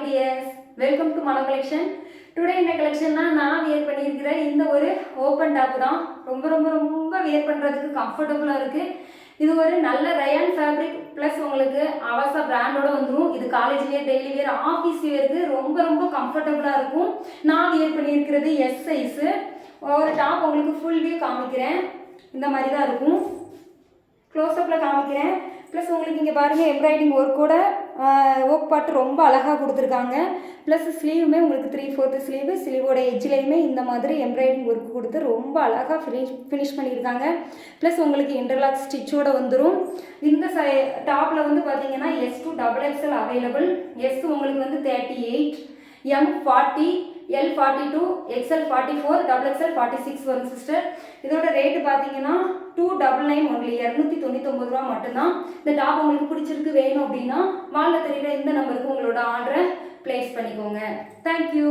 Tears, welcome to Mano collection. Today என்ன கலெக்ஷன்னா நான் வியர் பண்ணியிருக்கிற இந்த ஒரு ஓப்பன் டாப் தான். ரொம்ப ரொம்ப ரொம்ப வியர் பண்ணுறதுக்கு கம்ஃபர்டபுளாக இருக்குது. இது ஒரு நல்ல ரயான் ஃபேப்ரிக் ப்ளஸ் உங்களுக்கு அவசா பிராண்டோட வந்துடும். இது college wear, daily wear, office வியருக்கு ரொம்ப ரொம்ப கம்ஃபர்டபுளாக இருக்கும். நான் வியர் பண்ணியிருக்கிறது எஸ் சைஸு. ஒரு டாப் உங்களுக்கு ஃபுல் வியூ காமிக்கிறேன். இந்த மாதிரி தான் இருக்கும். க்ளோஸ்அப்பில் காமிக்கிறேன். ப்ளஸ் உங்களுக்கு இங்கே பாருங்கள், எம்ப்ராய்டிங் ஒர்க்கோட ஒர்க் பாட்டு ரொம்ப அழகாக கொடுத்துருக்காங்க. ப்ளஸ் ஸ்லீவுமே உங்களுக்கு 3/4 ஸ்லீவு, ஸ்லீவோட எஜ்ஜிலையுமே இந்த மாதிரி எம்ப்ராய்டிங் ஒர்க் கொடுத்து ரொம்ப அழகாக ஃபினிஷ் பண்ணியிருக்காங்க. ப்ளஸ் உங்களுக்கு இன்டர்லாக் ஸ்டிச்சோடு வந்துடும். இந்த டாப்பில் வந்து பார்த்தீங்கன்னா S to XXL available. S உங்களுக்கு வந்து 38, M 40, L 42, XL 44, XXL 46 வரும் சிஸ்டர். இதோட ரேட்டு பார்த்தீங்கன்னா 299 ஒன்லி, 299 ரூபா மட்டும்தான். இந்த டாப் உங்களுக்கு பிடிச்சிருக்கு, வேணும் அப்படின்னா வால்ல தெரியுற இந்த நம்பருக்கு உங்களோட ஆர்டரை பிளேஸ் பண்ணிக்கோங்க. தேங்க்யூ.